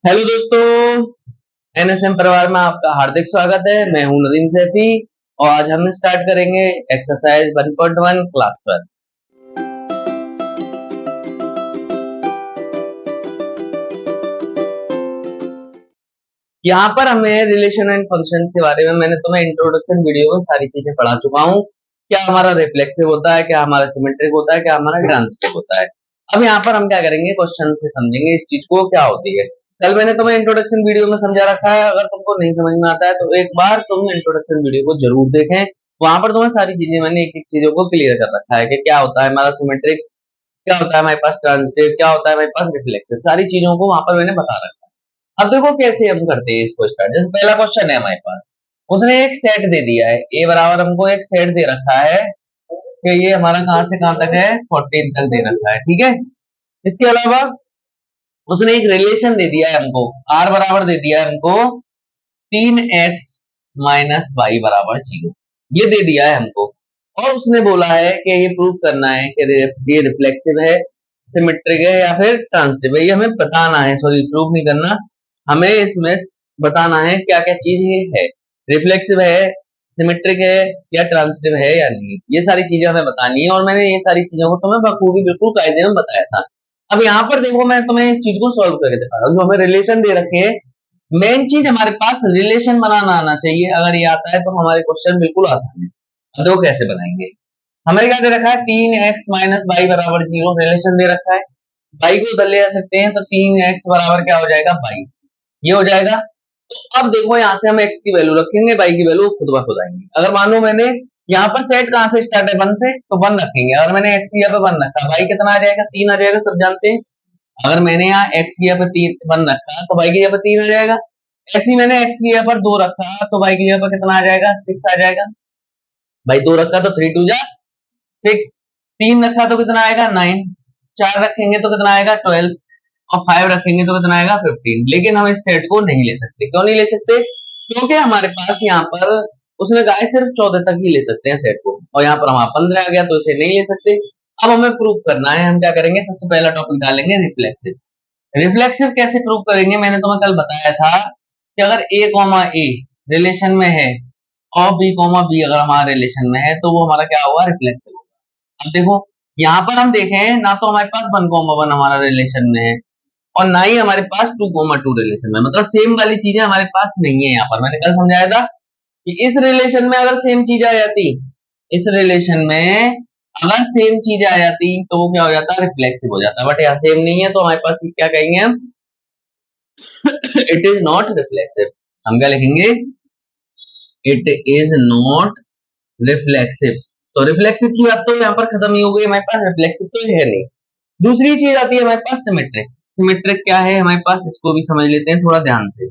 Hello दोस्तों, NSM परिवार में आपका हार्दिक स्वागत है। मैं हूं नदीम सैफी और आज हम स्टार्ट करेंगे एक्सरसाइज 1.1 क्लास 12। यहाँ पर हमें रिलेशन एंड फंक्शन के बारे में मैंने तुम्हें इंट्रोडक्शन वीडियो में सारी चीजें पढ़ा चुका हूँ। क्या हमारा रिफ्लेक्सिव होता है, क्या हमारा सिमेट्रिक होता है, क्या हमारा ट्रांजिटिव होता है। अब यहाँ पर हम क्या करेंगे, क्वेश्चन से समझेंगे इस चीज को क्या होती है। कल मैंने तुम्हें इंट्रोडक्शन वीडियो में समझा रखा है, अगर तुमको नहीं समझ में आता है तो एक बार तुम इंट्रोडक्शन वीडियो को जरूर देखें। वहां पर तुम्हें सारी चीजें मैंने एक एक चीजों को क्लियर कर रखा है कि क्या होता है हमारा सिमेट्रिक, क्या होता है हमारे पास ट्रांजिटिव, क्या होता है हमारे पास रिफ्लेक्सिव, सारी चीजों को वहां पर मैंने बता रखा है। अब देखो कैसे हम करते हैं इसको स्टार्ट। जैसे पहला क्वेश्चन है हमारे पास, उसने एक सेट दे दिया है, ए बराबर हमको एक सेट दे रखा है कि ये हमारा कहां से कहां तक है, 14 तक दे रखा है, ठीक है। इसके अलावा उसने एक रिलेशन दे दिया है हमको, आर बराबर दे दिया है हमको 3x माइनस वाई बराबर 0, ये दे दिया है हमको। और उसने बोला है कि ये प्रूव करना है कि ये रिफ्लेक्सिव है, सिमेट्रिक है या फिर ट्रांजिटिव है। ये हमें बताना है, सॉरी प्रूव नहीं करना, हमें इसमें बताना है क्या क्या चीज ये है, रिफ्लेक्सिव है, सिमेट्रिक है या ट्रांजिटिव है या नहीं। ये सारी चीजें हमें बतानी है और मैंने ये सारी चीजों को तुम्हें बखूबी बिल्कुल कायदे में बताया था। अब यहाँ पर देखो मैं तुम्हें इस चीज को सॉल्व करके दिखा रहा हूँ। जो हमें रिलेशन दे रखे हैं, मेन चीज हमारे पास रिलेशन बनाना आना चाहिए। अगर ये आता है तो हमारे क्वेश्चन बिल्कुल आसान है। अब देखो कैसे बनाएंगे। हमें क्या दे रखा है, 3x माइनस वाई बराबर 0 रिलेशन दे रखा है। वाई को उधर ले जा सकते हैं तो 3x बराबर क्या हो जाएगा, वाई, ये हो जाएगा। तो अब देखो यहाँ से हम x की वैल्यू रखेंगे, y की वैल्यू खुद ब खुद आएंगी। अगर मान लो मैंने यहाँ पर सेट कहां से स्टार्ट है, 1 से, तो 1 रखेंगे। अगर मैंने x की यहाँ पे 1 रखा, y कितना आ जाएगा, 3 आ जाएगा, सब जानते हैं। अगर मैंने यहाँ x की यहाँ पे 1 रखा तो y की यहाँ पे 3 आ जाएगा। ऐसे ही मैंने x की यहाँ पर 2 रखा तो y की यहाँ पर कितना आ जाएगा, 6 आ जाएगा। भाई 2 रखा तो 3 2 जा 6, 3 रखा तो कितना आएगा 9, 4 रखेंगे तो कितना आएगा 12 और 5 रखेंगे तो कितना आएगा 15। लेकिन हम इस सेट को नहीं ले सकते। क्यों नहीं ले सकते? क्योंकि हमारे पास यहाँ पर उसने कहा है सिर्फ 14 तक ही ले सकते हैं सेट को, और यहाँ पर हमारा 15 आ गया तो इसे नहीं ले सकते। अब हमें प्रूफ करना है, हम क्या करेंगे, सबसे पहला टॉपिक डालेंगे रिफ्लेक्सिव। रिफ्लेक्सिव कैसे प्रूव करेंगे, मैंने तुम्हें कल बताया था कि अगर a कॉमा ए रिलेशन में है और b कॉमा बी अगर हमारा रिलेशन में है तो वो हमारा क्या होगा, रिफ्लेक्सिव होगा। अब देखो यहाँ पर हम देखें ना, तो हमारे पास 1 कॉमा 1 हमारा रिलेशन में है और ना ही हमारे पास 2 कॉमा 2 रिलेशन में, मतलब सेम वाली चीजें हमारे पास नहीं है। यहाँ पर मैंने कल समझाया था कि इस रिलेशन में अगर सेम चीज आ जाती, इस रिलेशन में अगर सेम चीज आ जाती तो वो क्या हो जाता, रिफ्लेक्सिव हो जाता। बट यहाँ सेम नहीं है तो हमारे पास क्या कहेंगे हम, इट इज नॉट रिफ्लेक्सिव। हम क्या लिखेंगे, इट इज नॉट रिफ्लेक्सिव। तो रिफ्लेक्सिव की बात तो यहाँ पर खत्म ही हो गई, हमारे पास रिफ्लेक्सिव तो है नहीं। दूसरी चीज आती है हमारे पास सिमेट्रिक। सिमेट्रिक क्या है हमारे पास, इसको भी समझ लेते हैं थोड़ा ध्यान से।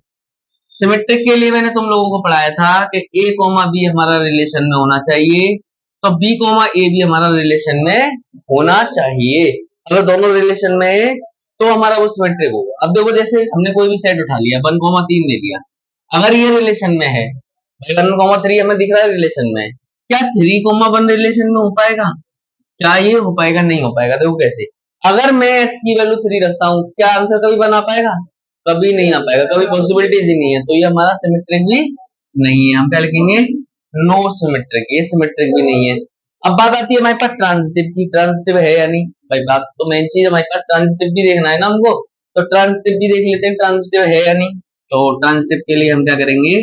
सिमेट्रिक के लिए मैंने तुम लोगों को पढ़ाया था कि a कोमा बी हमारा रिलेशन में होना चाहिए, तो b कोमा ए भी हमारा रिलेशन में होना चाहिए। अगर दोनों रिलेशन में है तो हमारा वो सिमेट्रिक होगा। अब देखो जैसे हमने कोई भी सेट उठा लिया, 1 कोमा 3 ले लिया, अगर ये रिलेशन में है, 1 कोमा 3 हमें दिख रहा है रिलेशन में, क्या 3 कोमा 1 रिलेशन में हो पाएगा, क्या ये हो पाएगा, नहीं हो पाएगा। देखो कैसे, अगर मैं x की वैल्यू 3 रखता हूँ, क्या आंसर कभी बना पाएगा, कभी नहीं आ पाएगा, कभी पॉसिबिलिटीज ही नहीं है। तो ये हमारा सिमेट्रिक भी नहीं है। हम क्या लिखेंगे, नो सिमेट्रिक, ये सिमेट्रिक भी नहीं है। अब बात आती है हमारे पास ट्रांजिटिव की, ट्रांजिटिव है या नहीं। भाई बात तो मेन चीज हमारे पास ट्रांजिटिव भी देखना है ना हमको, तो ट्रांजिटिव भी देख लेते हैं ट्रांजिटिव है या नहीं। तो ट्रांजिटिव के लिए हम क्या करेंगे,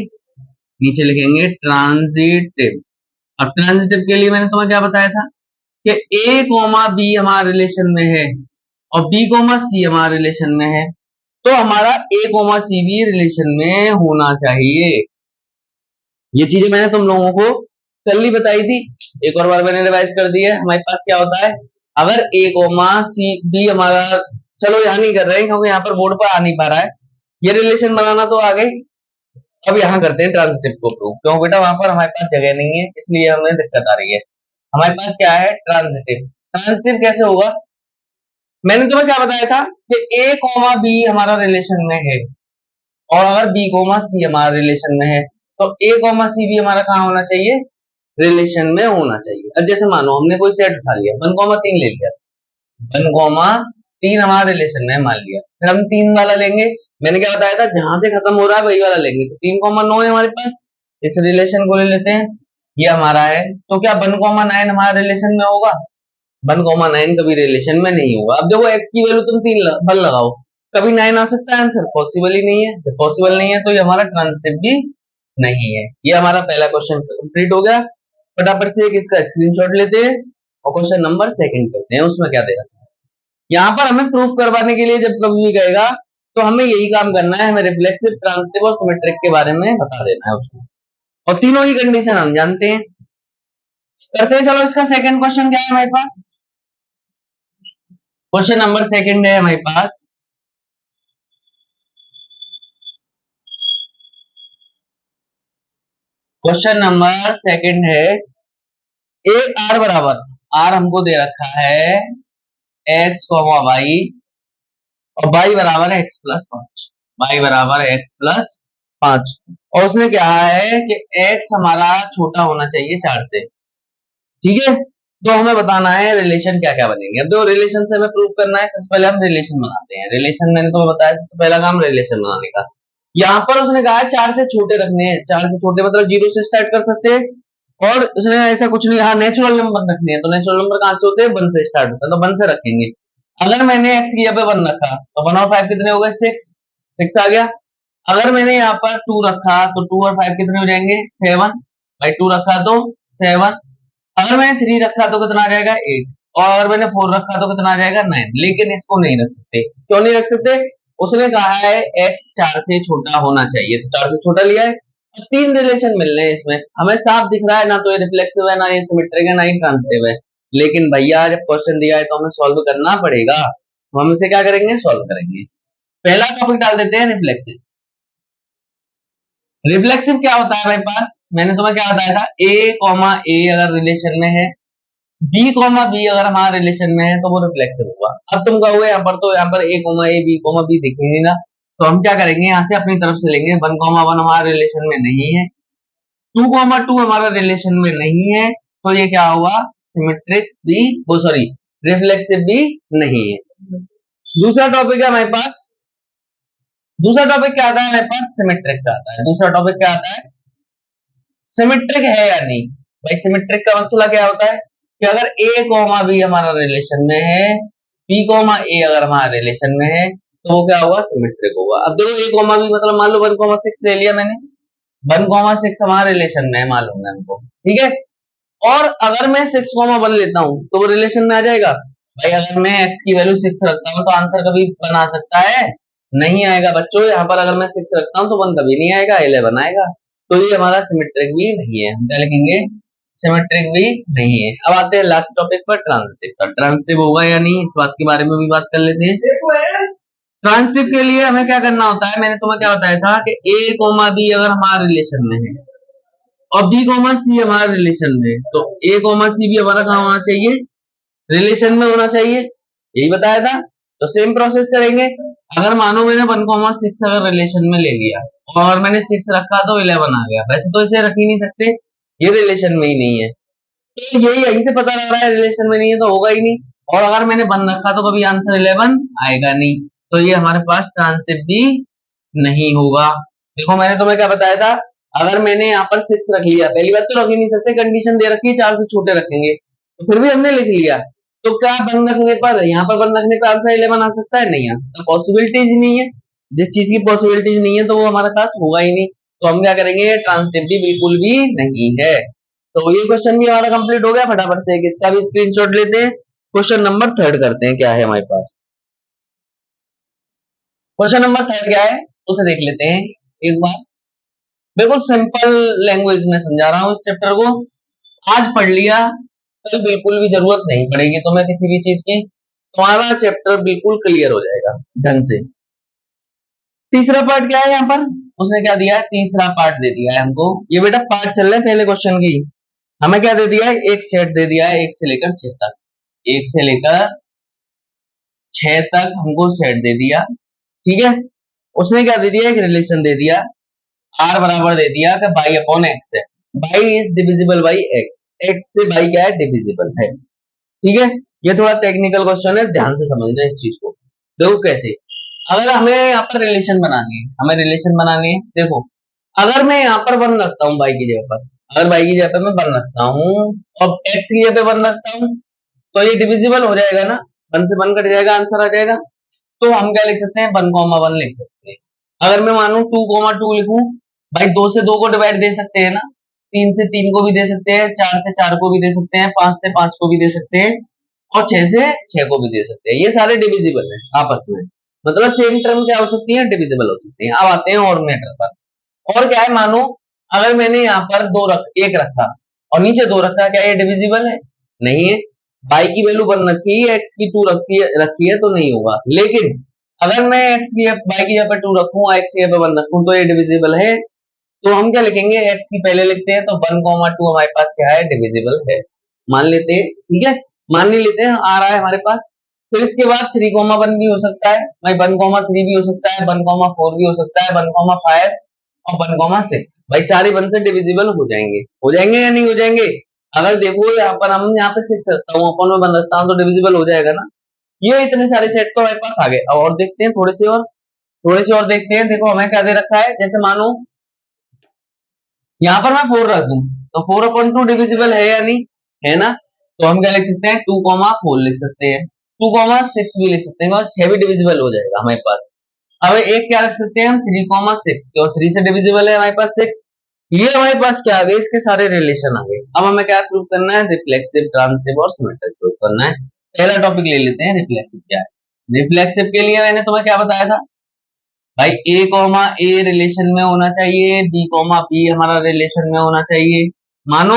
नीचे लिखेंगे ट्रांजिटिव। अब ट्रांजिटिव के लिए मैंने तुम्हें क्या बताया था कि a कोमा बी हमारा रिलेशन में है और b कोमा सी हमारा रिलेशन में है, तो हमारा a कोमा सी भी रिलेशन में होना चाहिए। ये चीजें मैंने तुम लोगों को कल ही बताई थी, एक और बार मैंने रिवाइज कर दी है। हमारे पास क्या होता है, अगर a कोमा सी बी हमारा, चलो यहाँ नहीं कर रहे हैं क्योंकि यहाँ पर बोर्ड पर आ नहीं पा रहा है, ये रिलेशन बनाना तो आ गई। अब यहाँ करते हैं ट्रांजिटिव को प्रूव। क्यों बेटा, वहां पर हमारे पास जगह नहीं है इसलिए हमें दिक्कत आ रही है। हमारे पास क्या है, ट्रांजिटिव। ट्रांजिटिव कैसे होगा, मैंने तुम्हें क्या बताया था कि a कोमा बी हमारा रिलेशन में है और अगर b कोमा सी हमारा रिलेशन में है तो a कोमा सी भी हमारा कहाँ होना चाहिए, रिलेशन में होना चाहिए। अब जैसे मानो हमने कोई सेट उठा लिया, 1 कोमा 3 ले लिया, 1 कोमा 3 हमारा रिलेशन में मान लिया, फिर हम 3 वाला लेंगे मैंने क्या बताया था, जहां से खत्म हो रहा है वही वाला लेंगे। तो 3,9 है हमारे पास, इस रिलेशन को ले लेते हैं, ये हमारा है। तो क्या 1,9 हमारा रिलेशन में होगा? 1,9 कभी रिलेशन में नहीं होगा। अब देखो x की वैल्यू तुम 3 बल लगाओ, कभी 9 आ सकता है आंसर? पॉसिबल ही नहीं है। जब पॉसिबल नहीं है तो ये हमारा ट्रांजिटिव भी नहीं है। ये हमारा पहला क्वेश्चन कंप्लीट हो गया। फटाफट से एक इसका स्क्रीनशॉट लेते हैं और क्वेश्चन नंबर सेकंड करते हैं। उसमें क्या देगा, यहाँ पर हमें प्रूफ करवाने के लिए जब कभी भी कहेगा तो हमें यही काम करना है, हमें रिफ्लेक्सिव, ट्रांजिटिव और सिमेट्रिक के बारे में बता देना है उसको, और तीनों ही कंडीशन हम जानते हैं। करते हैं, चलो इसका सेकंड क्वेश्चन क्या है हमारे पास। क्वेश्चन नंबर सेकंड है हमारे पास, क्वेश्चन नंबर सेकंड है, ए आर बराबर, आर हमको दे रखा है एक्स वाई, और वाई बराबर है एक्स प्लस 5, वाई बराबर है एक्स प्लस 5, और उसमें क्या है कि एक्स हमारा छोटा होना चाहिए 4 से, ठीक है। तो हमें बताना है रिलेशन क्या क्या बनेंगे। अब दो रिलेशन से हमें प्रूव करना है। सबसे पहले हम रिलेशन बनाते हैं। रिलेशन मैंने तुम्हें बताया सबसे पहला काम रिलेशन बनाने का। यहाँ पर उसने कहा है 4 से छोटे रखने हैं, 4 से छोटे मतलब 0 से स्टार्ट कर सकते हैं, और उसने ऐसा कुछ नहीं कहा नेचुरल नंबर रखने हैं। तो नेचुरल नंबर कहां से होते हैं? 1 से स्टार्ट होता है, तो 1 से रखेंगे। अगर मैंने x की जगह पे 1 रखा तो 1 और 5 कितने हो गए? 6 आ गया। अगर मैंने यहाँ पर 2 रखा तो 2 और 5 कितने हो जाएंगे? 7 भाई, 2 रखा तो 7। अगर मैंने 3 रखा तो कितना आ जाएगा? 8। और अगर मैंने 4 रखा तो कितना आ जाएगा? 9। लेकिन इसको नहीं रख सकते। क्यों नहीं रख सकते? उसने कहा है x 4 से छोटा होना चाहिए, तो 4 से छोटा लिया है। अब 3 रिलेशन मिल रहे हैं इसमें, हमें साफ दिख रहा है ना तो ये रिफ्लेक्सिव है, ना ये सिमेट्रिक है, ना ही ट्रांजिटिव है। लेकिन भैया जब क्वेश्चन दिया है तो हमें सॉल्व करना पड़ेगा। हम इसे क्या करेंगे? सॉल्व करेंगे। पहला टॉपिक डाल देते हैं रिफ्लेक्सिव। रिफ्लेक्सिव क्या होता है हमारे पास? मैंने तुम्हें क्या बताया था, a, a अगर रिलेशन में है, b, b अगर हमारा रिलेशन में है तो वो रिफ्लेक्सिव होगा। अब तुम कहोगे यहाँ पर तो यहाँ पर a, b दिखेंगे ना, तो हम क्या करेंगे, यहाँ से अपनी तरफ से लेंगे। 1, 1 हमारा रिलेशन में नहीं है, 2, 2 हमारा रिलेशन में नहीं है, तो ये क्या होगा? सिमेट्रिक भी, वो सॉरी रिफ्लेक्सिव भी नहीं है। दूसरा टॉपिक है हमारे पास, दूसरा टॉपिक क्या आता है हमारे पास? सिमेट्रिक का आता है। दूसरा टॉपिक क्या आता है? सिमेट्रिक है या नहीं। भाई सिमेट्रिक का मसला क्या होता है कि अगर a, b हमारा रिलेशन में है, b, a अगर हमारा रिलेशन में है, तो वो क्या होगा? सिमेट्रिक होगा। अब देखो a, b मतलब मान लो 1,6 ले लिया मैंने, 1,6 हमारा रिलेशन में है मालूम है हमको, ठीक है। और अगर मैं 6,1 लेता हूं तो वो रिलेशन में आ जाएगा। भाई अगर मैं x की वैल्यू 6 रखता हूं तो आंसर कभी बना सकता है? नहीं आएगा बच्चों। यहाँ पर अगर मैं 6 रखता हूं तो 1 कभी नहीं आएगा, 11 आएगा। तो ये हमारा सिमेट्रिक भी नहीं है। हम क्या लिखेंगे? सिमेट्रिक भी नहीं है। अब आते हैं लास्ट टॉपिक पर, ट्रांजिटिव पर। ट्रांजिटिव होगा या नहीं इस बात के बारे में भी बात कर लेते हैं। ट्रांजिटिव के लिए हमें क्या करना होता है, मैंने तुम्हें क्या बताया था कि a, b अगर हमारे रिलेशन में है और b, c हमारे रिलेशन में है, तो a, c भी हमारा कहाँ होना चाहिए? रिलेशन में होना चाहिए, यही बताया था। तो सेम प्रोसेस करेंगे। अगर मानो मैंने 1,6 अगर रिलेशन में ले लिया और मैंने 6 रखा तो 11 आ गया, वैसे तो इसे रख ही नहीं सकते, ये रिलेशन में ही नहीं है। तो यही यहीं से पता लग रहा है रिलेशन में नहीं है तो होगा ही नहीं। और अगर मैंने 1 रखा तो कभी आंसर 11 आएगा नहीं, तो ये हमारे पास ट्रांजिटिव भी नहीं होगा। देखो मैंने तुम्हें क्या बताया था, अगर मैंने यहाँ पर 6 रख लिया, पहली बात तो रख ही नहीं सकते, कंडीशन दे रखी है 4 से छोटे रखेंगे, तो फिर भी हमने लिख लिया। तो क्या 1 रखने पर, यहाँ पर 1 रखने पर आंसर 11 आ सकता है? नहीं आ सकता, पॉसिबिलिटीज नहीं है। जिस चीज की पॉसिबिलिटीज नहीं है तो वो हमारे पास होगा ही नहीं। तो हम क्या करेंगे? ट्रांजिटिव बिल्कुल भी नहीं है। तो ये क्वेश्चन भी हमारा कंप्लीट हो गया। फटाफट से इसका भी स्क्रीनशॉट लेते हैं। क्वेश्चन नंबर 3 करते हैं, क्या है हमारे पास। क्वेश्चन नंबर 3 क्या है उसे देख लेते हैं एक बार। बिल्कुल सिंपल लैंग्वेज में समझा रहा हूँ इस चैप्टर को। आज पढ़ लिया कल बिल्कुल भी जरूरत नहीं पड़ेगी तुम्हें किसी भी चीज की, तुम्हारा चैप्टर बिल्कुल क्लियर हो जाएगा ढंग से। तीसरा पार्ट क्या है यहाँ पर, उसने क्या दिया है? तीसरा पार्ट दे दिया है हमको। ये बेटा पार्ट चल रहे हैं पहले क्वेश्चन की। हमें क्या दे दिया है? एक सेट दे दिया है 1 से लेकर 6 तक, 1 से लेकर 6 तक हमको सेट दे दिया, ठीक है। उसने क्या दे दिया? एक रिलेशन दे दिया, आर बराबर दे दिया कि बाई अपॉन एक्स है, by is divisible by x, x से बाई क्या है? डिविजिबल है, ठीक है। ये थोड़ा टेक्निकल क्वेश्चन है, ध्यान से समझना इस चीज को। देखो कैसे, अगर हमें यहाँ पर रिलेशन बनानी है, हमें रिलेशन बनानी है, देखो अगर मैं यहाँ पर 1 रखता हूँ बाई की जगह पर, अगर बाई की जगह पर मैं 1 रखता हूँ और एक्स की जगह पे 1 रखता हूँ, तो ये डिविजिबल हो जाएगा ना, 1 से 1 कट जाएगा, आंसर आ जाएगा। तो हम क्या लिख सकते हैं, 1,1 लिख सकते हैं। अगर मैं मानू 2,2 लिखूं, भाई 2 से 2 को डिवाइड दे सकते हैं ना, 3 से 3 को भी दे सकते हैं, 4 से 4 को भी दे सकते हैं, 5 से 5 को भी दे सकते हैं और 6 से 6 को भी दे सकते हैं। ये सारे डिविजिबल है आपस में, मतलब सेम टर्म क्या हो सकती है, डिविजिबल हो सकती है। अब आते हैं और मैटर पर। और क्या है, मानो अगर मैंने यहाँ पर एक रखा और नीचे 2 रखा, क्या ये डिविजिबल है? नहीं है। बाई की वैल्यू 1 रखी है, एक्स की 2 रखी है तो नहीं होगा। लेकिन अगर मैं एक्स की बाई की जगह पर 2 रखूं, एक्स की जगह पर 1 रखूं, तो ये डिविजिबल है। तो हम क्या लिखेंगे, एक्स की पहले लिखते हैं, तो 1,2 हमारे पास क्या है, डिविजिबल है। मान लेते हैं, ठीक है, मान नहीं लेते हैं, आ रहा है हमारे पास। फिर इसके बाद 3,1 भी हो सकता है भाई, 1,3 भी हो सकता है, 1,4 भी हो सकता है, 1,5 और 1,6 भाई सारे 1 से डिविजिबल हो जाएंगे या नहीं हो जाएंगे? अगर देखो यहाँ पर हम यहाँ पे 6 रखता हूँ, अपन में 1 रखता हूँ, तो डिविजिबल हो जाएगा ना। ये इतने सारे सेट तो हमारे पास आ गए। अब और देखते हैं, थोड़े से और देखते हैं। देखो हमें क्या दे रखा है, जैसे मानो यहाँ पर मैं 4 रख दूं, तो 4/2 डिविजिबल है या नहीं, है ना? तो हम क्या लिख सकते हैं, 2,4 लिख सकते हैं, 2,6 भी लिख सकते हैं और 6 भी डिविजिबल हो जाएगा हमारे पास। अब एक क्या रख सकते हैं हम, 3,6, और 3 से डिविजिबल है हमारे पास 6। ये हमारे पास क्या आ गए, इसके सारे रिलेशन आ गए। अब हमें क्या प्रूव करना है, रिफ्लेक्सिव, ट्रांजिटिव और सिमेट्रिक प्रूव करना है। पहला टॉपिक ले लेते हैं, रिफ्लेक्सिव क्या है। रिफ्लेक्सिव के लिए मैंने तुम्हें क्या बताया था भाई, ए कॉमा ए रिलेशन में होना चाहिए, बी कॉमा बी हमारा रिलेशन में होना चाहिए। मानो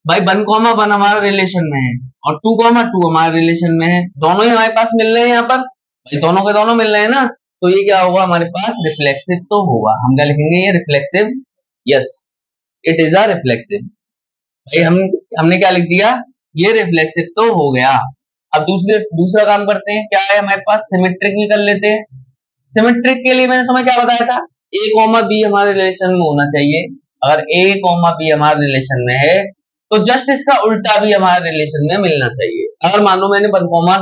भाई 1,1 हमारा रिलेशन में है और 2,2 हमारे रिलेशन में है, दोनों ही हमारे पास मिल रहे हैं यहाँ पर, भाई दोनों के दोनों मिल रहे हैं ना, तो ये क्या होगा हमारे पास, रिफ्लेक्सिव तो होगा। हम क्या लिखेंगे, ये reflexive, yes it is a reflexive. भाई हमने क्या लिख दिया, ये रिफ्लेक्सिव तो हो गया। अब दूसरा काम करते हैं, क्या है हमारे पास, सिमेट्रिक भी कर लेते हैं। सिमेट्रिक के लिए मैंने तुम्हें क्या बताया था, ए कॉमा बी हमारे रिलेशन में होना चाहिए। अगर ए कॉमा बी हमारे रिलेशन में है, तो जस्ट इसका उल्टा भी हमारे रिलेशन में मिलना चाहिए। अगर मान लो मैंने 1 कॉमा,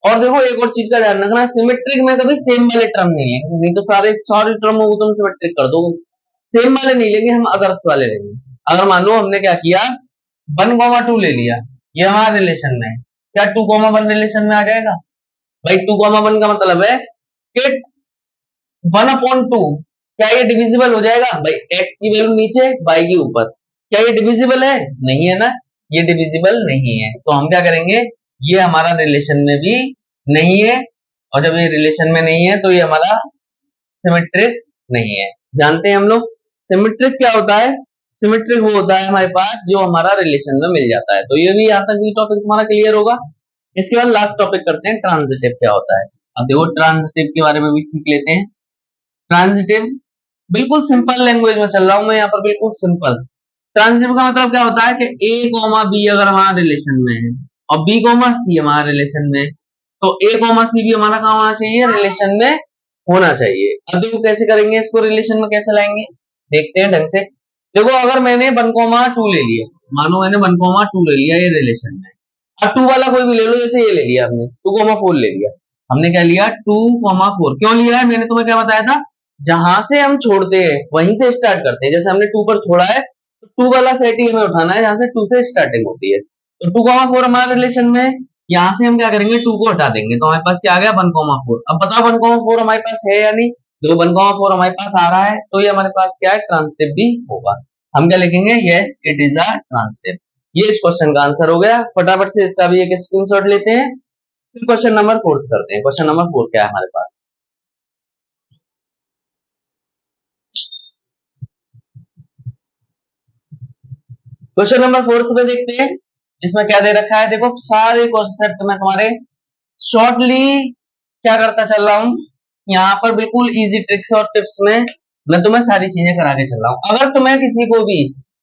और देखो एक और चीज का ध्यान रखना, सिमेट्रिक में कभी सेम वाले टर्म नहीं है, नहीं तो सारे सारे टर्म को तुम सिमेट्रिक कर दो। सेम वाले नहीं लेंगे हम, अदर्स वाले लेंगे। अगर मान लो हमने क्या किया, 1,2 ले लिया, ये हमारे रिलेशन में है, क्या 2,1 रिलेशन में आ जाएगा? भाई 2,1 का मतलब है कि 1/2, क्या ये डिविजिबल हो जाएगा? भाई एक्स की वैल्यू नीचे, वाई की ऊपर, क्या ये डिविजिबल है? नहीं है ना, ये डिविजिबल नहीं है। तो हम क्या करेंगे, ये हमारा रिलेशन में भी नहीं है, और जब ये रिलेशन में नहीं है तो ये हमारा सिमेट्रिक नहीं है। जानते हैं हम लोग सिमेट्रिक क्या होता है, सिमेट्रिक वो होता है हमारे पास जो हमारा रिलेशन में मिल जाता है। तो ये भी यहाँ तक भी टॉपिक हमारा क्लियर होगा। इसके बाद लास्ट टॉपिक करते हैं, ट्रांजिटिव क्या होता है। अब देखो ट्रांजिटिव के बारे में भी सीख लेते हैं। ट्रांजिटिव बिल्कुल सिंपल लैंग्वेज में चल रहा हूं मैं यहाँ पर, बिल्कुल सिंपल। ट्रांजिटिव का मतलब क्या होता है कि ए कॉमा बी अगर हमारा रिलेशन में है और बी कॉमा सी हमारा रिलेशन में, तो ए कॉमा सी भी हमारा कहाँ होना चाहिए, रिलेशन में होना चाहिए। अब देखो कैसे करेंगे इसको, रिलेशन में कैसे लाएंगे, देखते हैं ढंग से। देखो अगर मैंने 1,2 ले लिया, मानो मैंने 1,2 ले लिया ये रिलेशन में, अब 2 वाला कोई भी ले लो, जैसे ये ले लिया हमने 2,4 ले लिया। हमने क्या लिया, 2,4 क्यों लिया है, मैंने तुम्हें क्या बताया था, जहां से हम छोड़ते हैं वहीं से स्टार्ट करते हैं। जैसे हमने 2 पर छोड़ा है, तो 2 वाला सेट ही हमें उठाना है जहां से 2 से स्टार्टिंग होती है। तो 2,4 हमारे रिलेशन में, यहाँ से हम क्या करेंगे, 2 को हटा देंगे, तो हमारे पास क्या आ गया, 1,4। अब बताओ 1,4 हमारे पास है या नहीं, जो 1,4 हमारे पास आ रहा है, तो ये हमारे पास क्या है, ट्रांजिटिव भी होगा। हम क्या लिखेंगे, yes it is a transitive. ये इस क्वेश्चन का आंसर हो गया। फटाफट से इसका भी एक स्क्रीनशॉट लेते हैं, फिर क्वेश्चन नंबर 4 करते हैं। क्वेश्चन नंबर 4 क्या है हमारे पास, क्वेश्चन नंबर 4 में देखते हैं, इसमें क्या दे रखा है। देखो सारे कॉन्सेप्ट में तुम्हारे शॉर्टली क्या करता चल रहा हूं, यहाँ पर बिल्कुल इजी ट्रिक्स और टिप्स में मैं तुम्हें सारी चीजें करा के चल रहा हूँ। अगर तुम्हें किसी को भी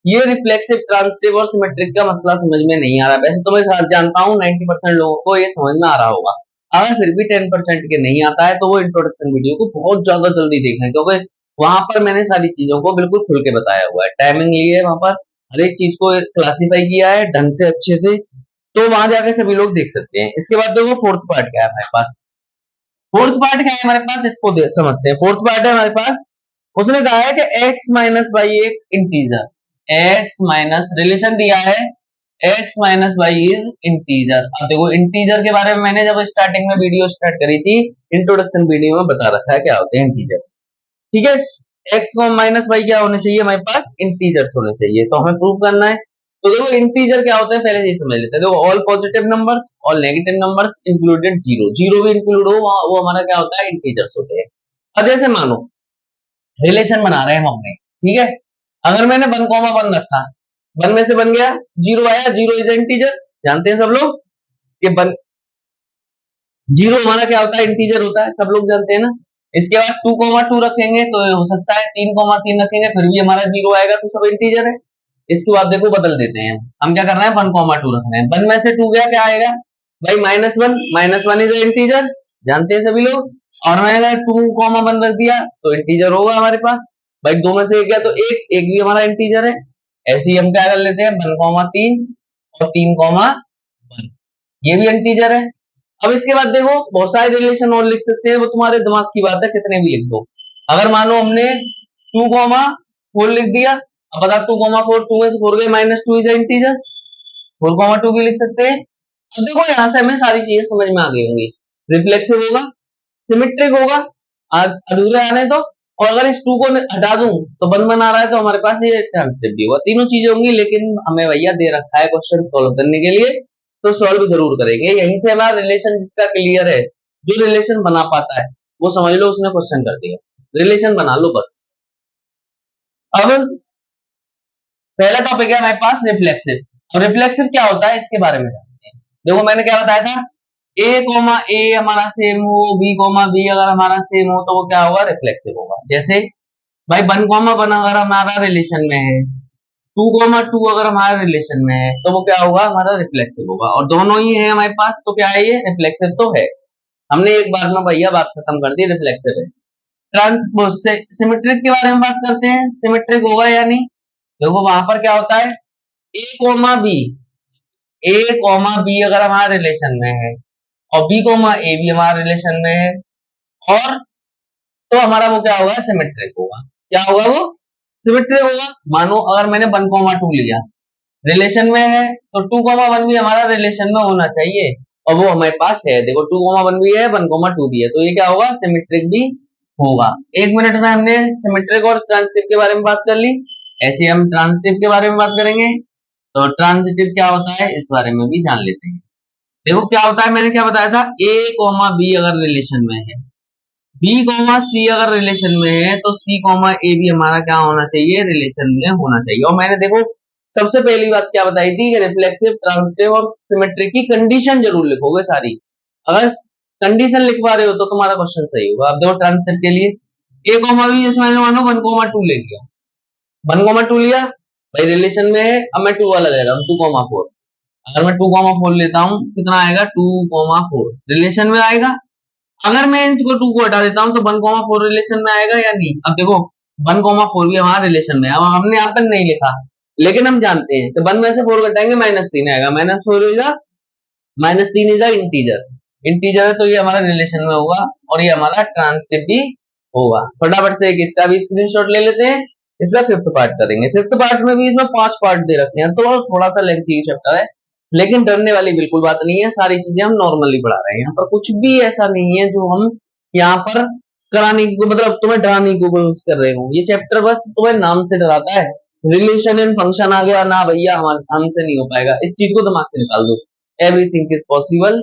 ये रिफ्लेक्सिव, ट्रांजिटिव और सिमेट्रिक का मसला समझ में नहीं आ रहा, वैसे तो मैं जानता हूँ 90% लोगों को ये समझ में आ रहा होगा, अगर फिर भी 10% के नहीं आता है, तो वो इंट्रोडक्शन वीडियो को बहुत ज्यादा जल्दी देखें, क्योंकि वहां पर मैंने सारी चीजों को बिल्कुल खुल के बताया हुआ है, टाइमिंग ली है वहां पर, हर एक चीज को क्लासीफाई किया है ढंग से अच्छे से, तो वहां जाके सभी लोग देख सकते हैं। इसके बाद देखो फोर्थ पार्ट क्या है हमारे पास, फोर्थ पार्ट क्या है हमारे पास, इसको समझते हैं। फोर्थ पार्ट है हमारे पास, उसने कहा है कि x माइनस वाई एक इंटीजर, x माइनस रिलेशन दिया है x minus y is integer. अब देखो इंटीजर के बारे में मैंने जब स्टार्टिंग में वीडियो स्टार्ट करी थी, इंट्रोडक्शन वीडियो में बता रखा है क्या होते हैं इंटीजर्स, ठीक है। x को माइनस वाई क्या होने चाहिए, हमारे पास इंटीजर्स होने चाहिए, तो हमें प्रूव करना है। तो देखो इंटीजर क्या होते हैं पहले ये समझ लेते हैं। देखो all positive numbers, all negative numbers included zero, zero भी इंक्लूड हो वो हमारा क्या होता है, इंटीजर्स होते हैं। अब जैसे मानो रिलेशन बना रहे हैं हम अपने, ठीक है। अगर मैंने 1,1 रखा, 1 में से बन गया 0 आया, 0 इज इंटीजर, जानते हैं सब लोग कि 0 हमारा क्या होता है, इंटीजर होता है, सब लोग जानते हैं ना। इसके बाद 2,2 रखेंगे तो हो सकता है 3,3 रखेंगे फिर भी हमारा 0 आएगा, तो सब इंटीजर है। इसके बाद देखो बदल देते हैं हम क्या कर रहे हैं, 1,2 रख रहे हैं। 1 में से 2 गया, क्या आएगा भाई, -1, -1 इज इंटीजर, जानते हैं सभी लोग। और मैंने अगर 2,1 रख दिया तो इंटीजर होगा हमारे पास। भाई 2 में से 1 गया तो एक भी हमारा इंटीजर है। ऐसे ही हम क्या कर लेते हैं, 1,3 और 3,1, ये भी इंटीजर है। अब इसके बाद देखो बहुत सारे रिलेशन और लिख सकते हैं, वो तुम्हारे दिमाग की बात है, कितने भी लिख दो। अगर मानो हमने 2,4 लिख दिया, अब बता 2,4, 2 में से 4 गए, -2 इज इंटीजर, 4,2 भी लिख सकते हैं। अब देखो यहां से हमें सारी चीजें समझ में आ गई होंगी। रिफ्लेक्सिव होगा, सिमेट्रिक होगा, अधूरे आने दो, और अगर इस 2 को हटा दूं तो 1 आ रहा है, तो हमारे पास ये ट्रांसिटिव भी होगा। तीनों चीजें होंगी, लेकिन हमें भैया दे रखा है क्वेश्चन सॉल्व करने के लिए, तो सॉल्व जरूर करेंगे। यहीं से हमारा रिलेशन जिसका क्लियर है, जो रिलेशन बना पाता है वो समझ लो उसने क्वेश्चन कर दिया, रिलेशन बना लो बस। अब पहला टॉपिक है हमारे पास रिफ्लेक्सिव। और रिफ्लेक्सिव क्या होता है इसके बारे में जानते हैं। देखो मैंने क्या बताया था, a, हमारा सेम हो, b, अगर हमारा सेम हो तो वो क्या होगा, रिफ्लेक्सिव होगा। जैसे भाई 1, 1 अगर हमारा रिलेशन में है, 2, 2 अगर हमारा रिलेशन में है, तो वो क्या होगा, हमारा रिफ्लेक्सिव होगा। और दोनों ही है हमारे पास, तो क्या है, ये रिफ्लेक्सिव तो है। हमने एक बार में भैया बात खत्म कर दी, रिफ्लेक्सिव है। ट्रांस सिमेट्रिक के बारे में बात करते हैं, सिमेट्रिक होगा या नहीं। देखो वहां पर क्या होता है, ए कोमा बी, अगर हमारा रिलेशन में है, और b, भी हमारा रिलेशन में है, और तो हमारा वो क्या होगा, सिमेट्रिक होगा। क्या होगा वो, सिमेट्रिक होगा। मानो अगर मैंने 1,2 लिया, रिलेशन में है, तो 2,1 भी हमारा रिलेशन में होना चाहिए, और वो हमारे पास है। देखो 2,1 भी है, 1,2 भी है, तो ये क्या होगा, सिमेट्रिक भी होगा। 1 मिनट में हमने सिमेट्रिक और ट्रांसिटिव के बारे में बात कर ली, ऐसे हम ट्रांसिटिव के बारे में बात करेंगे। तो ट्रांसिटिव क्या होता है इस बारे में भी जान लेते हैं। देखो क्या होता है, मैंने क्या बताया था, a, b अगर रिलेशन में है, b, c अगर रिलेशन में है, तो c, a भी हमारा क्या होना चाहिए, रिलेशन में होना चाहिए। और मैंने देखो सबसे पहली बात क्या बताई थी कि रिफ्लेक्सिव, ट्रांसिटिव और सिमेट्रिक की कंडीशन जरूर लिखोगे सारी। अगर कंडीशन लिखवा रहे हो तो तुम्हारा क्वेश्चन सही होगा। अब देखो ट्रांसिटिव के लिए a, b, जैसे मैंने मानो 1,2 ले लिया, 1,2 लिया भाई रिलेशन में है। अब मैं 2 वाला ले रहा हूँ, 2,4। अगर मैं 2,4 लेता हूँ, कितना आएगा, 2,4 रिलेशन में आएगा। अगर मैं इनको 2 को हटा देता हूँ तो 1,4 रिलेशन में आएगा या नहीं। अब देखो 1,4 भी हमारा रिलेशन में है, अब हमने यहाँ पर नहीं लिखा, लेकिन हम जानते हैं तो 1 में से 4 घटाएंगे, -3 आएगा, -4 -3 इज इंटीजर, इंटीजर है, तो ये हमारा रिलेशन में होगा, और ये हमारा ट्रांसिटिव भी होगा। फटाफट से एक इसका भी स्क्रीनशॉट ले लेते हैं, इसका 5th पार्ट करेंगे। 5th पार्ट में भी इसमें 5 पार्ट दे रखे हैं, तो थोड़ा सा लेंथी चैप्टर है, लेकिन डरने वाली बिल्कुल बात नहीं है, सारी चीजें हम नॉर्मली पढ़ा रहे हैं। यहाँ पर कुछ भी ऐसा नहीं है जो हम यहाँ पर कराने को, मतलब तुम्हें डराने की कोशिश कर रहे हो। ये चैप्टर बस तुम्हें नाम से डराता है। रिलेशन एंड फंक्शन आ गया ना भैया, हमसे नहीं हो पाएगा, इस चीज को दिमाग से निकाल दो। एवरीथिंग इज पॉसिबल,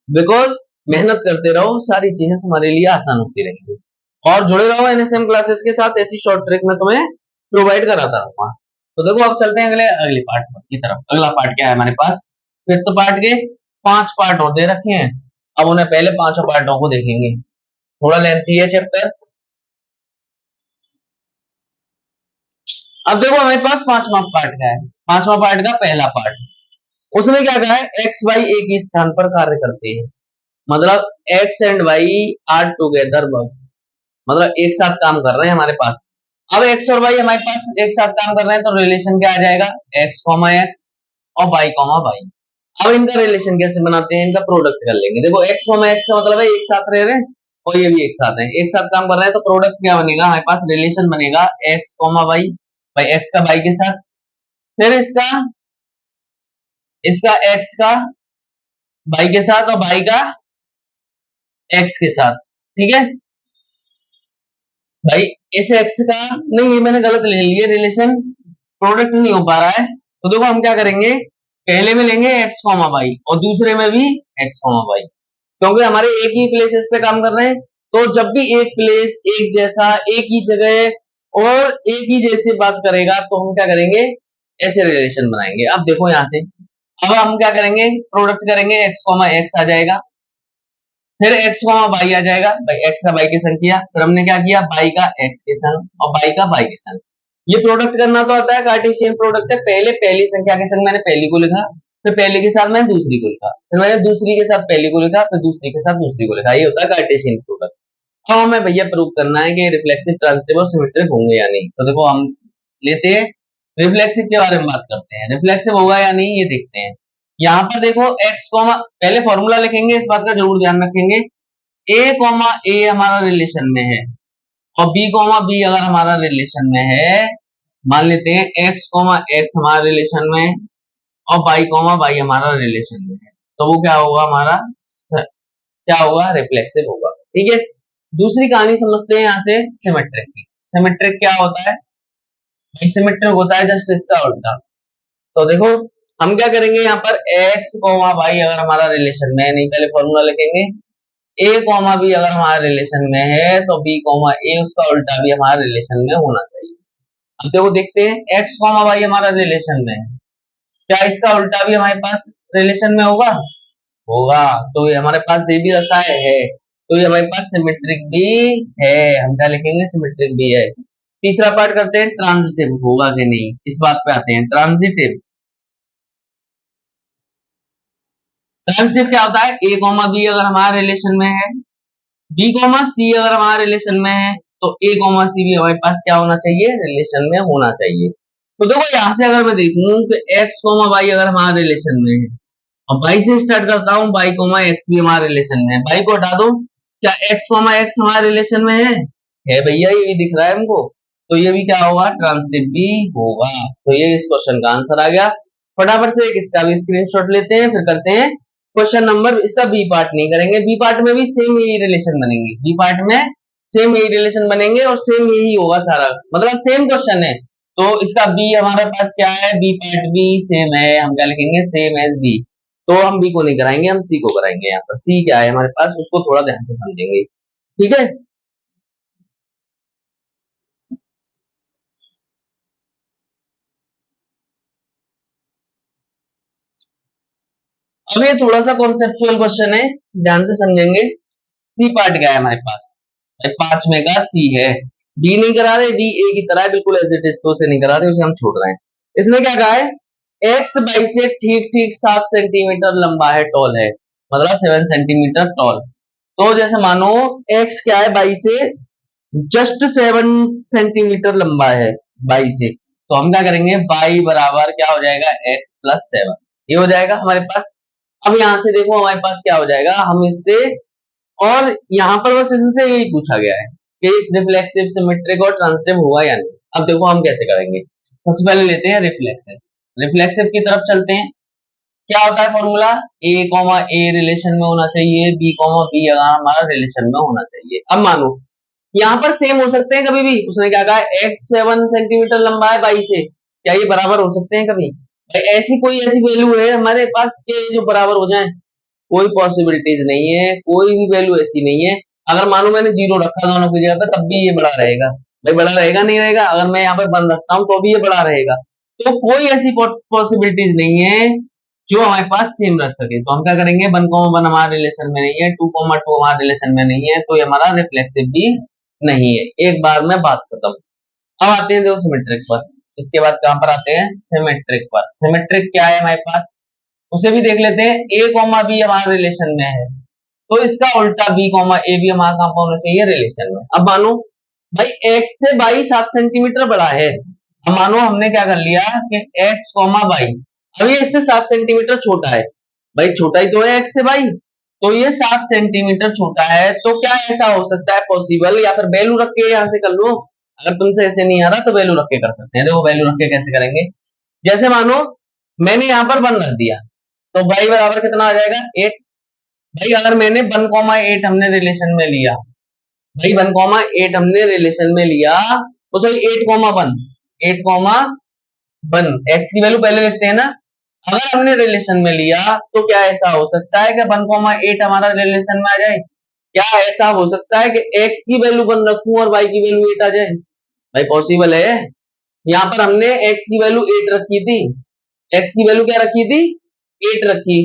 बिकॉज मेहनत करते रहो, सारी चीजें तुम्हारे लिए आसान होती रहेंगी। और जुड़े रहो एनएसएम क्लासेस के साथ, ऐसी शॉर्ट ट्रिक में तुम्हें प्रोवाइड कराता रहूंगा। तो देखो अब चलते हैं अगले पार्ट की तरफ। अगला पार्ट क्या है हमारे पास, 5th पार्ट के 5 पार्ट और दे रखे हैं। अब उन्हें पहले 5 पार्टों को देखेंगे, थोड़ा लेंथी है चैप्टर। अब देखो हमारे पास 5वां पार्ट क्या है। 5वां पार्ट का पहला पार्ट, उसने क्या कहा है, एक्स वाई एक ही स्थान पर कार्य करते हैं, मतलब x and y are together works, मतलब एक साथ काम कर रहे हैं हमारे पास। अब एक्स और वाई हमारे पास एक साथ काम कर रहे हैं, तो रिलेशन क्या आ जाएगा, एक्स, एक्स और वाई। अब इनका रिलेशन कैसे बनाते हैं, इनका प्रोडक्ट कर लेंगे। देखो एक्स, एक्स का मतलब है एक साथ रह रहे हैं, और ये भी एक साथ है, एक साथ काम कर रहे हैं, तो प्रोडक्ट क्या बनेगा हमारे पास, रिलेशन बनेगा एक्स कॉमा वाई, भाई एक्स का वाई के साथ, फिर इसका एक्स का वाई के साथ और वाई का एक्स के साथ, ठीक है भाई। इस एक्स का नहीं, ये मैंने गलत ले लिया रिलेशन, प्रोडक्ट नहीं हो पा रहा है, तो देखो हम क्या करेंगे, पहले में लेंगे एक्स कॉमा वाई और दूसरे में भी एक्स कॉमा वाई, क्योंकि हमारे एक ही प्लेसेस पे काम कर रहे हैं, तो जब भी एक प्लेस एक जैसा एक ही जगह और एक ही जैसे बात करेगा तो हम क्या करेंगे, ऐसे रिलेशन बनाएंगे। अब देखो यहां से, अब हम क्या करेंगे, प्रोडक्ट करेंगे, एक्स कॉमा एक्स आ जाएगा, फिर एक्स कॉमा वाई आ जाएगा, भाई एक्स का वाई के संग किया, फिर हमने क्या किया, वाई का एक्स के संग और वाई का वाई के संग। ये प्रोडक्ट करना तो आता है, कार्टेशियन प्रोडक्ट है, पहले पहली संख्या के संग मैंने पहली को लिखा, फिर पहले के साथ मैंने दूसरी को लिखा, फिर मैंने दूसरी के साथ पहली को लिखा, फिर दूसरी के साथ दूसरी को लिखा, ये होता है कार्टेशियन प्रोडक्ट। अब हमें भैया प्रूव करना है कि रिफ्लेक्सिव, ट्रांजिटिव और सिमेट्रिक होंगे या नहीं। तो देखो हम लेते हैं रिफ्लेक्सिव के बारे में बात करते हैं, रिफ्लेक्सिव होगा या नहीं ये देखते हैं। यहाँ पर देखो एक्स कॉमा, पहले फॉर्मूला लिखेंगे, इस बात का जरूर ध्यान रखेंगे, ए कॉमा ए हमारा रिलेशन में है और बी कॉमा बी अगर हमारा रिलेशन में है, मान लेते हैं एक्स कॉमा एक्स हमारा रिलेशन में और वाई कॉमा वाई हमारा रिलेशन में है, तो वो क्या होगा हमारा, क्या होगा, रिफ्लेक्सिव होगा, ठीक है। दूसरी कहानी समझते हैं यहाँ से सिमेट्रिक की। सिमेट्रिक क्या होता है, सिमेट्रिक होता है जस्ट इसका उल्टा। तो देखो हम क्या करेंगे, यहाँ पर एक्स कॉमा वाई अगर हमारा रिलेशन में है, नहीं पहले फॉर्मूला लिखेंगे, ए कॉमा बी अगर हमारा रिलेशन में है तो बी कॉमा ए उसका उल्टा भी हमारा रिलेशन में होना चाहिए। अब देखो देखते हैं, एक्स कॉमा वाई हमारा रिलेशन में है, क्या इसका उल्टा भी हमारे पास रिलेशन में होगा, होगा, तो ये हमारे पास दे भी रखा है, तो ये हमारे पास सिमेट्रिक भी है, हम क्या लिखेंगे, सिमेट्रिक भी है। तीसरा पार्ट करते हैं, ट्रांजिटिव होगा कि नहीं, इस बात पे आते हैं। ट्रांजिटिव, ट्रांजिटिव क्या होता है, ए कॉमा बी अगर हमारा रिलेशन में है, बी कॉमा सी अगर हमारे रिलेशन में है, तो ए कॉमा सी भी हमारे पास क्या होना चाहिए, रिलेशन में होना चाहिए। तो देखो यहां से अगर मैं देखूं कि एक्स कॉमा वाई अगर हमारे रिलेशन में है, और वाई से स्टार्ट करता हूँ, वाई कॉमा एक्स भी हमारे रिलेशन में है, वाई को हटा दो, क्या एक्स कॉमा एक्स हमारे रिलेशन में है भैया, ये भी दिख रहा है हमको, तो ये भी क्या होगा, ट्रांजिटिव भी होगा। तो ये इस क्वेश्चन का आंसर आ गया। फटाफट से एक इसका भी स्क्रीनशॉट लेते हैं, फिर करते हैं क्वेश्चन नंबर, इसका बी पार्ट नहीं करेंगे, बी पार्ट में भी सेम यही रिलेशन बनेंगे, बी पार्ट में सेम यही रिलेशन बनेंगे और सेम यही होगा सारा, मतलब सेम क्वेश्चन है, तो इसका बी हमारे पास क्या है, बी पार्ट भी सेम है, हम क्या लिखेंगे, सेम एज बी, तो हम बी को नहीं कराएंगे, हम सी को कराएंगे। यहाँ पर सी क्या है हमारे पास, उसको थोड़ा ध्यान से समझेंगे, ठीक है। अब ये थोड़ा सा कॉन्सेप्चुअल क्वेश्चन है, ध्यान से समझेंगे। सी पार्ट क्या है हमारे पास, पांच में का सी है, डी नहीं करा रहे, डी ए की तरह है बिल्कुल एज इट इज, तो उसे नहीं करा रहे, उसे हम छोड़ रहे हैं। इसने क्या कहा है, एक्स बाई से ठीक ठीक 7 सेंटीमीटर लंबा है, टॉल है, मतलब 7 सेंटीमीटर टॉल। तो जैसे मानो एक्स क्या है, बाई से जस्ट 7 सेंटीमीटर लंबा है, बाई से, तो हम क्या करेंगे, बाई बराबर क्या हो जाएगा, एक्स प्लस 7, ये हो जाएगा हमारे पास। अब यहां से देखो हमारे पास क्या हो जाएगा, हम इससे, और यहाँ पर बस इनसे यही पूछा गया है कि इस रिफ्लेक्सिव, सिमेट्रिक और ट्रांजिटिव होगा या नहीं। अब देखो हम कैसे करेंगे, सबसे पहले लेते हैं रिफ्लेक्सिव, रिफ्लेक्सिव की तरफ चलते हैं। क्या होता है formula, A comma a relation में होना चाहिए, बी कॉमा बी अगर हमारा रिलेशन में होना चाहिए। अब मानो यहाँ पर सेम हो सकते हैं कभी भी, उसने क्या कहा, एक्स 7 सेंटीमीटर लंबा है बाई से, क्या ये बराबर हो सकते हैं कभी, भाई ऐसी कोई ऐसी वैल्यू है हमारे पास के जो बराबर हो जाए, कोई पॉसिबिलिटीज नहीं है, कोई भी वैल्यू ऐसी नहीं है। अगर मानो मैंने जीरो रखा दोनों की जगह पे, तब भी ये बड़ा रहेगा, भाई बड़ा रहेगा नहीं रहेगा, अगर मैं यहाँ पे वन रखता हूँ तो भी ये बड़ा रहेगा, तो कोई ऐसी पॉसिबिलिटीज नहीं है जो हमारे पास सेम रख सके। तो हम क्या करेंगे, 1,1 हमारे रिलेशन में नहीं है, 2,2 हमारे रिलेशन में नहीं है, तो ये हमारा रिफ्लेक्सिव भी नहीं है। एक बार में बात खत्म। अब आते हैं देखो सिमेट्रिक पर, इसके बाद कहां पर आते हैं, सिमेट्रिक पर। सिमेट्रिक क्या है हमारे पास, उसे भी देख लेते हैं। ए कॉमा बी हमारे रिलेशन में है, तो इसका उल्टा बी कॉमा ए भी हमारा कहां पर होना चाहिए, रिलेशन में। अब मानो भाई एक्स से बाई 7 सेंटीमीटर बड़ा है, अब मानो हमने क्या कर लिया कि एक्स कॉमा बाई, अब ये इससे 7 सेंटीमीटर छोटा है, भाई छोटा ही तो है एक्स से बाई, तो ये 7 सेंटीमीटर छोटा है। तो क्या ऐसा हो सकता है पॉसिबल, या फिर वैल्यू रख के यहां से कर लो। अगर तुमसे ऐसे नहीं आ रहा तो वैल्यू रख के कर सकते हैं। देखो वैल्यू रख के कैसे करेंगे, जैसे मानो मैंने यहाँ पर 1 रख दिया, तो y बराबर कितना आ जाएगा 8। भाई अगर मैंने 1,8 हमने रिलेशन में लिया, भाई 1,8 हमने रिलेशन में लिया, तो सॉरी 8,1, 8,1 x की वैल्यू पहले लिखते हैं ना। अगर हमने रिलेशन में लिया तो क्या ऐसा हो सकता है कि 1,8 हमारा रिलेशन में आ जाए? क्या ऐसा हो सकता है कि x की वैल्यू 1 रखूं और y की वैल्यू 8 आ जाए? भाई पॉसिबल है। यहाँ पर हमने x की वैल्यू 8 रखी थी, x की वैल्यू क्या रखी थी 8 रखी।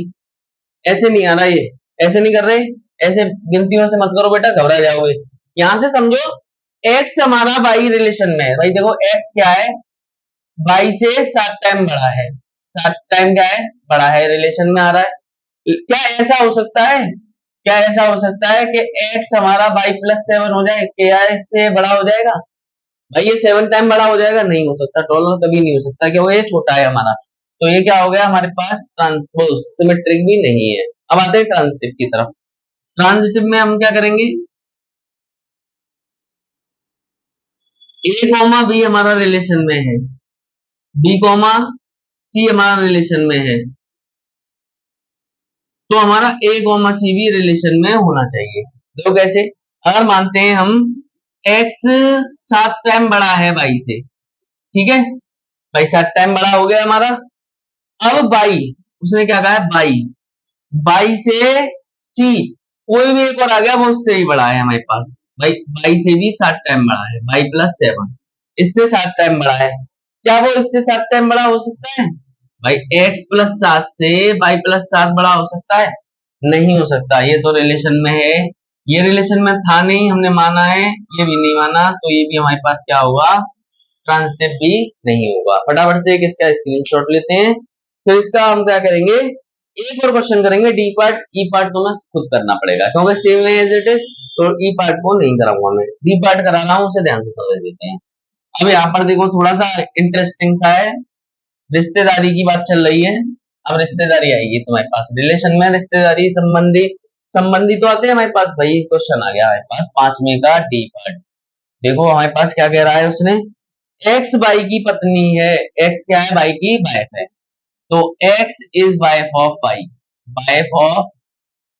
ऐसे नहीं आ रहा, ये ऐसे नहीं कर रहे, ऐसे गिनतियों से मत करो बेटा, घबरा जाओगे। यहां से समझो x हमारा y रिलेशन में है। भाई देखो x क्या है, y से 7 टाइम बड़ा है, 7 टाइम क्या है बड़ा है, रिलेशन में आ रहा है। क्या ऐसा हो सकता है, क्या ऐसा हो सकता है कि x हमारा y प्लस 7 हो जाए? क्या इससे बड़ा हो जाएगा? भाई ये 7 टाइम बड़ा हो जाएगा? नहीं हो सकता, टॉलर कभी नहीं हो सकता, क्योंकि ये छोटा है हमारा। तो ये क्या हो गया हमारे पास ट्रांसपोज, सिमेट्रिक भी नहीं है। अब आते हैं ट्रांजिटिव की तरफ। ट्रांजिटिव में हम क्या करेंगे, a कॉमा b हमारा रिलेशन में है, b कॉमा c हमारा रिलेशन में है, तो हमारा a कॉमा c भी रिलेशन में होना चाहिए। देखो कैसे, अगर मानते हैं हम x 7 टाइम बड़ा है y से, ठीक है, भाई 7 टाइम बड़ा हो गया हमारा। अब y, उसने क्या कहा है y से c, कोई भी एक और आ गया वो उससे ही बड़ा है हमारे पास। भाई y से भी 7 टाइम बड़ा है, y प्लस 7 इससे 7 टाइम बड़ा है। क्या वो इससे 7 टाइम बड़ा हो सकता है? भाई x प्लस 7 से y प्लस 7 बड़ा हो सकता है? नहीं हो सकता, ये तो रिलेशन में है, ये रिलेशन में था नहीं, हमने माना है, ये भी नहीं माना, तो ये भी हमारे पास क्या होगा, ट्रांजिटिव भी नहीं होगा। फटाफट से एक इसका स्क्रीनशॉट लेते हैं, फिर इसका हम क्या करेंगे, एक और क्वेश्चन करेंगे। डी पार्ट ई पार्ट तो मैं खुद करना पड़ेगा क्योंकि सेम है एज इट इज, तो ई पार्ट को नहीं कराऊंगा मैं, डी पार्ट करा रहा हूं, उसे ध्यान से समझ लेते हैं। अब यहाँ पर देखो थोड़ा सा इंटरेस्टिंग सा है, रिश्तेदारी की बात चल रही है। अब रिश्तेदारी आएगी तुम्हारे पास, रिलेशन में रिश्तेदारी संबंधी, संबंधी तो आते हैं हमारे पास। भाई क्वेश्चन आ गया हमारे पास 5वें का डी पार्ट। देखो हमारे पास क्या कह रहा है उसने, एक्स बाई की पत्नी है, एक्स क्या है बाई की वाइफ है, तो x is wife of by, wife of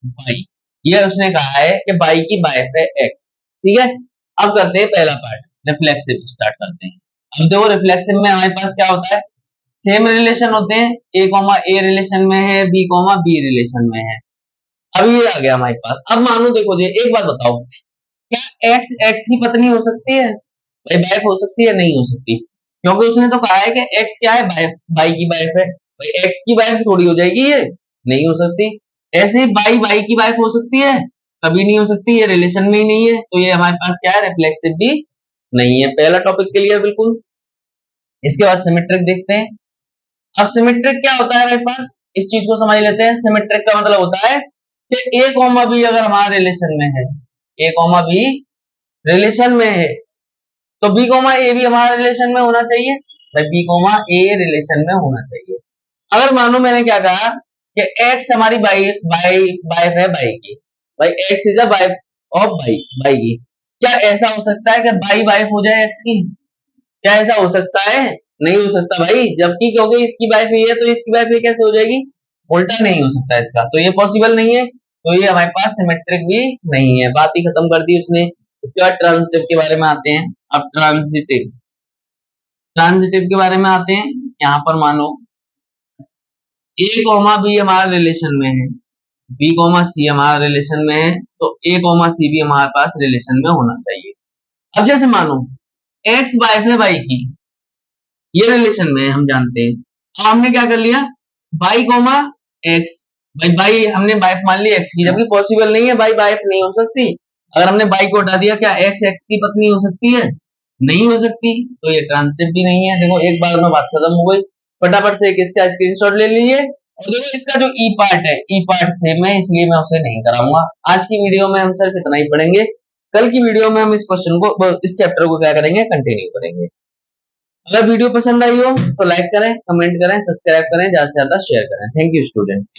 by, ये उसने कहा है कि बाई की वाइफ है एक्स, ठीक है। अब करते हैं पहला पार्ट, रिफ्लेक्सिव स्टार्ट करते हैं। अब देखो रिफ्लेक्सिव में हमारे पास क्या होता है, सेम रिलेशन होते हैं, ए कॉमा ए रिलेशन में है, बी कॉमा बी रिलेशन में है। अब ये आ गया हमारे पास। अब मानो देखो जी एक बात बताओ, क्या एक्स एक्स की पत्नी हो सकती है? भाई वाइफ हो सकती है? नहीं हो सकती, क्योंकि उसने तो कहा है कि एक्स क्या है बाई की वाइफ है। भाई एक्स की वाइफ थोड़ी हो जाएगी ये, नहीं हो सकती। ऐसे ही बाई बाई की वाइफ हो सकती है? कभी नहीं हो सकती, ये रिलेशन में ही नहीं है, तो ये हमारे पास क्या है, रिफ्लेक्सिव भी नहीं है। पहला टॉपिक क्लियर बिल्कुल। इसके बाद सिमेट्रिक देखते हैं। अब सिमेट्रिक क्या होता है हमारे पास, इस चीज को समझ लेते हैं। सिमेट्रिक का मतलब होता है कि ए कॉमा बी अगर हमारे रिलेशन में है, ए कॉमा बी रिलेशन में है, तो बी कॉमा ए भी हमारे रिलेशन में होना चाहिए। भाई बी कॉमा ए रिलेशन में होना चाहिए। अगर मानो मैंने क्या कहा कि एक्स हमारी बाई बाई वाइफ है बाई की, भाई x is a wife of by, by की, क्या ऐसा हो सकता है कि बाई वाइफ हो जाए एक्स की? क्या ऐसा हो सकता है? नहीं हो सकता भाई, जबकि क्योंकि इसकी वाइफ ये है तो इसकी वाइफ ये कैसे हो जाएगी, उल्टा नहीं हो सकता इसका, तो ये पॉसिबल नहीं है, तो ये हमारे पास सिमेट्रिक भी नहीं है। बात ही खत्म कर दी उसने। इसके बाद ट्रांजिटिव के बारे में आते हैं। अब ट्रांजिटिव, ट्रांजिटिव के बारे में आते हैं। यहाँ पर मानो ए कॉमा बी हमारा रिलेशन में है, बी कॉमा सी हमारा रिलेशन में है, तो ए कॉमा सी भी हमारे पास रिलेशन में होना चाहिए। अब जैसे मानो एक्स वाइफ है वाई की, ये रिलेशन में है हम जानते हैं। अब हमने क्या कर लिया, बाई कॉमा एक्स, भाई बाई हमने वाइफ मान ली एक्स की, जबकि पॉसिबल नहीं है, बाई वाइफ नहीं हो सकती। अगर हमने बाई को हटा दिया, क्या एक्स एक्स की पत्नी हो सकती है? नहीं हो सकती, तो ये ट्रांजिटिव भी नहीं है। देखो एक बार में बात खत्म हो गई। फटाफट से एक इसका स्क्रीनशॉट ले लीजिए। और देखो इसका जो ई पार्ट है, ई पार्ट सेम है, इसलिए मैं उसे नहीं कराऊंगा। आज की वीडियो में हम सिर्फ इतना ही पढ़ेंगे, कल की वीडियो में हम इस क्वेश्चन को, इस चैप्टर को क्या करेंगे, कंटिन्यू करेंगे। अगर वीडियो पसंद आई हो तो लाइक करें, कमेंट करें, सब्सक्राइब करें, ज्यादा से ज्यादा शेयर करें। Thank you students.